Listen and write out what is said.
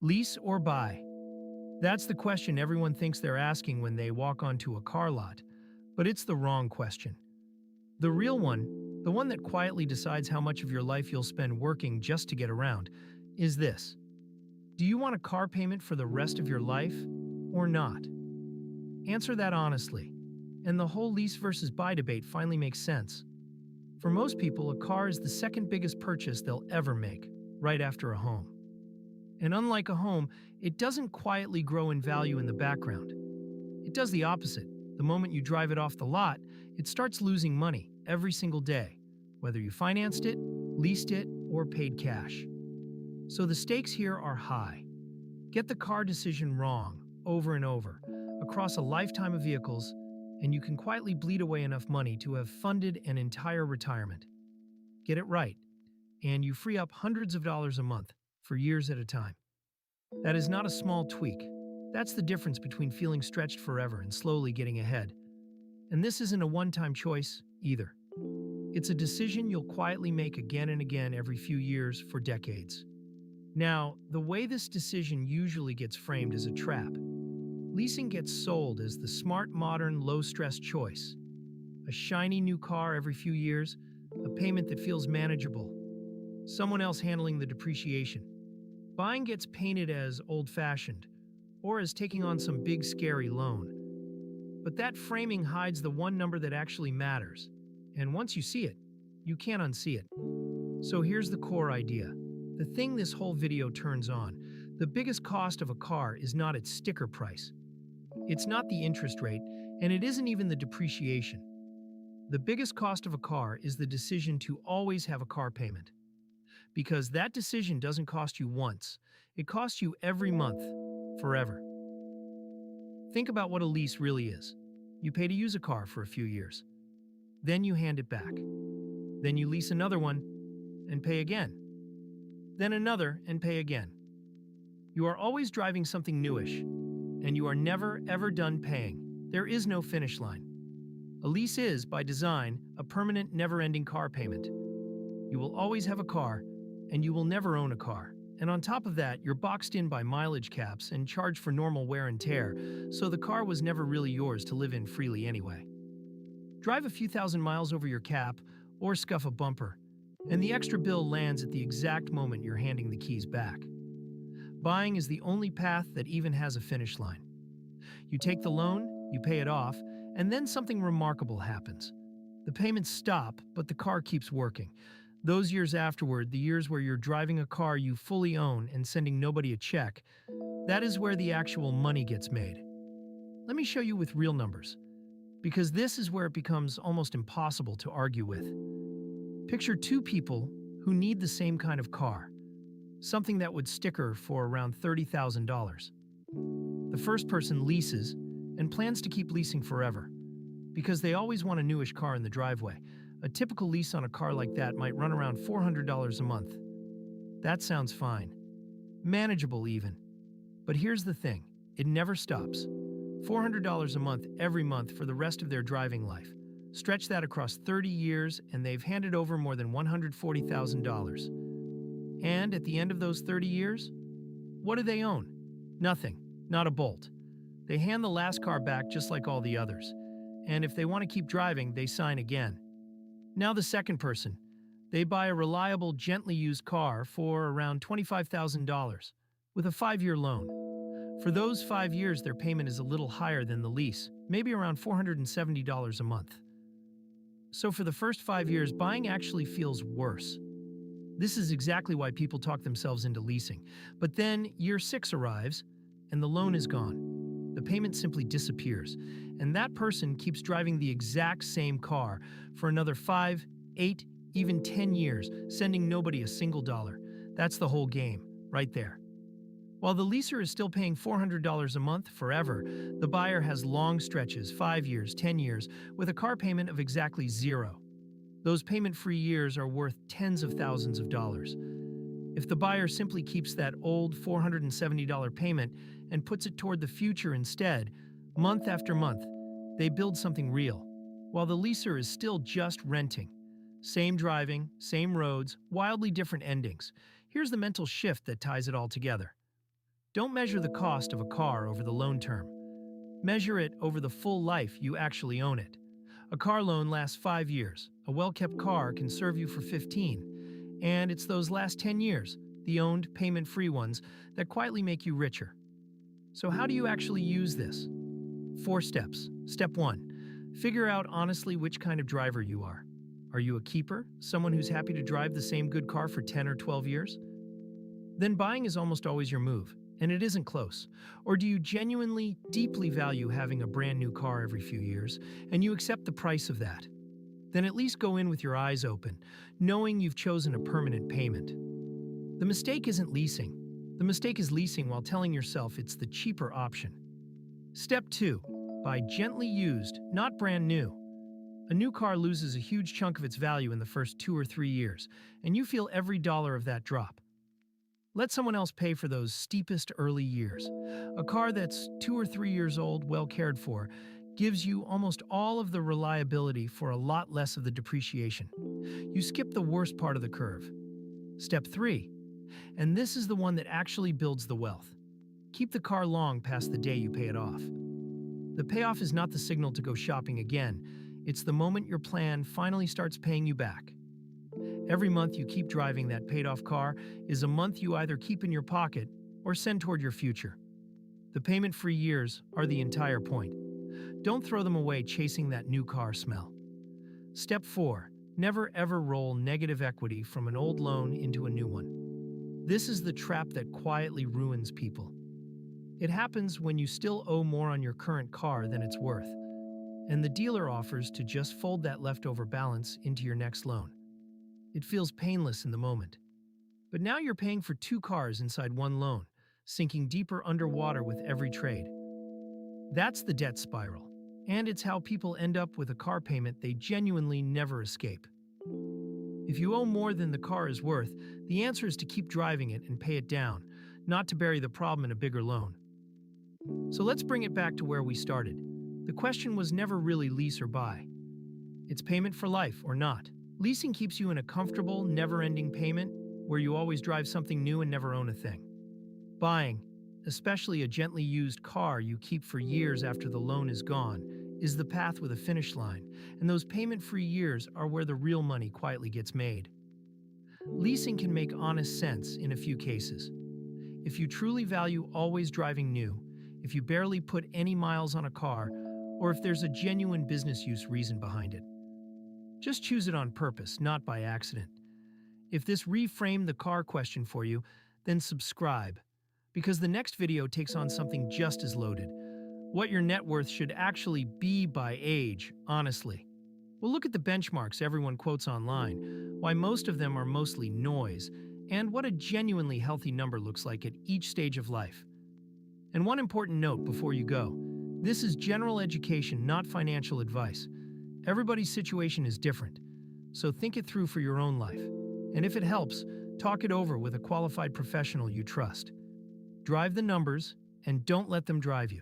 Lease or buy? That's the question everyone thinks they're asking when they walk onto a car lot. But it's the wrong question. The real one, the one that quietly decides how much of your life you'll spend working just to get around, is this. Do you want a car payment for the rest of your life or not? Answer that honestly, and the whole lease versus buy debate finally makes sense. For most people, a car is the second biggest purchase they'll ever make, right after a home. And unlike a home, it doesn't quietly grow in value in the background. It does the opposite. The moment you drive it off the lot, it starts losing money every single day, whether you financed it, leased it, or paid cash. So the stakes here are high. Get the car decision wrong over and over, across a lifetime of vehicles, and you can quietly bleed away enough money to have funded an entire retirement. Get it right, and you free up hundreds of dollars a month for years at a time. That is not a small tweak. That's the difference between feeling stretched forever and slowly getting ahead. And this isn't a one-time choice, either. It's a decision you'll quietly make again and again every few years for decades. Now, the way this decision usually gets framed is a trap. Leasing gets sold as the smart, modern, low-stress choice. A shiny new car every few years, a payment that feels manageable, someone else handling the depreciation. Buying gets painted as old-fashioned, or as taking on some big, scary loan. But that framing hides the one number that actually matters. And once you see it, you can't unsee it. So here's the core idea. The thing this whole video turns on. The biggest cost of a car is not its sticker price. It's not the interest rate, and it isn't even the depreciation. The biggest cost of a car is the decision to always have a car payment. Because that decision doesn't cost you once. It costs you every month, forever. Think about what a lease really is. You pay to use a car for a few years. Then you hand it back. Then you lease another one and pay again. Then another and pay again. You are always driving something newish, and you are never, ever done paying. There is no finish line. A lease is, by design, a permanent, never-ending car payment. You will always have a car, and you will never own a car. And on top of that, you're boxed in by mileage caps and charged for normal wear and tear, so the car was never really yours to live in freely anyway. Drive a few thousand miles over your cap, or scuff a bumper, and the extra bill lands at the exact moment you're handing the keys back. Buying is the only path that even has a finish line. You take the loan, you pay it off, and then something remarkable happens. The payments stop, but the car keeps working. Those years afterward, the years where you're driving a car you fully own and sending nobody a check, that is where the actual money gets made. Let me show you with real numbers, because this is where it becomes almost impossible to argue with. Picture two people who need the same kind of car, something that would sticker for around $30,000. The first person leases and plans to keep leasing forever, because they always want a newish car in the driveway. A typical lease on a car like that might run around $400 a month. That sounds fine. Manageable even. But here's the thing, it never stops. $400 a month every month for the rest of their driving life. Stretch that across 30 years and they've handed over more than $140,000. And at the end of those 30 years, what do they own? Nothing, not a bolt. They hand the last car back just like all the others. And if they want to keep driving, they sign again. Now the second person. They buy a reliable, gently used car for around $25,000 with a 5-year loan. For those 5 years, their payment is a little higher than the lease, maybe around $470 a month. So for the first 5 years, buying actually feels worse. This is exactly why people talk themselves into leasing. But then year 6 arrives, and the loan is gone. The payment simply disappears, and that person keeps driving the exact same car for another 5, 8, even 10 years, sending nobody a single dollar. That's the whole game, right there. While the leaser is still paying $400 a month forever, the buyer has long stretches, 5 years, 10 years, with a car payment of exactly zero. Those payment-free years are worth tens of thousands of dollars. If the buyer simply keeps that old $470 payment and puts it toward the future instead, month after month, they build something real, while the leaser is still just renting. Same driving, same roads, wildly different endings. Here's the mental shift that ties it all together. Don't measure the cost of a car over the loan term. Measure it over the full life you actually own it. A car loan lasts 5 years. A well-kept car can serve you for 15. And it's those last 10 years, the owned, payment-free ones, that quietly make you richer. So how do you actually use this? 4 steps. Step 1. Figure out honestly which kind of driver you are. Are you a keeper? Someone who's happy to drive the same good car for 10 or 12 years? Then buying is almost always your move, and it isn't close. Or do you genuinely, deeply value having a brand new car every few years, and you accept the price of that? Then at least go in with your eyes open, knowing you've chosen a permanent payment. The mistake isn't leasing. The mistake is leasing while telling yourself it's the cheaper option. Step 2. Buy gently used, not brand new. A new car loses a huge chunk of its value in the first 2 or 3 years, and you feel every dollar of that drop. Let someone else pay for those steepest early years. A car that's 2 or 3 years old, well cared for, gives you almost all of the reliability for a lot less of the depreciation. You skip the worst part of the curve. Step 3. And this is the one that actually builds the wealth. Keep the car long past the day you pay it off. The payoff is not the signal to go shopping again. It's the moment your plan finally starts paying you back. Every month you keep driving that paid-off car is a month you either keep in your pocket or send toward your future. The payment-free years are the entire point. Don't throw them away chasing that new car smell. Step 4. Never ever roll negative equity from an old loan into a new one. This is the trap that quietly ruins people. It happens when you still owe more on your current car than it's worth, and the dealer offers to just fold that leftover balance into your next loan. It feels painless in the moment. But now you're paying for 2 cars inside one loan, sinking deeper underwater with every trade. That's the debt spiral, and it's how people end up with a car payment they genuinely never escape. If you owe more than the car is worth, the answer is to keep driving it and pay it down, not to bury the problem in a bigger loan. So let's bring it back to where we started. The question was never really lease or buy. It's payment for life or not. Leasing keeps you in a comfortable, never-ending payment where you always drive something new and never own a thing. Buying, especially a gently used car you keep for years after the loan is gone, is the path with a finish line, and those payment-free years are where the real money quietly gets made. Leasing can make honest sense in a few cases. If you truly value always driving new, if you barely put any miles on a car, or if there's a genuine business use reason behind it. Just choose it on purpose, not by accident. If this reframed the car question for you, then subscribe, because the next video takes on something just as loaded. What your net worth should actually be by age, honestly. We'll look at the benchmarks everyone quotes online, why most of them are mostly noise, and what a genuinely healthy number looks like at each stage of life. And one important note before you go, this is general education, not financial advice. Everybody's situation is different, so think it through for your own life. And if it helps, talk it over with a qualified professional you trust. Drive the numbers, and don't let them drive you.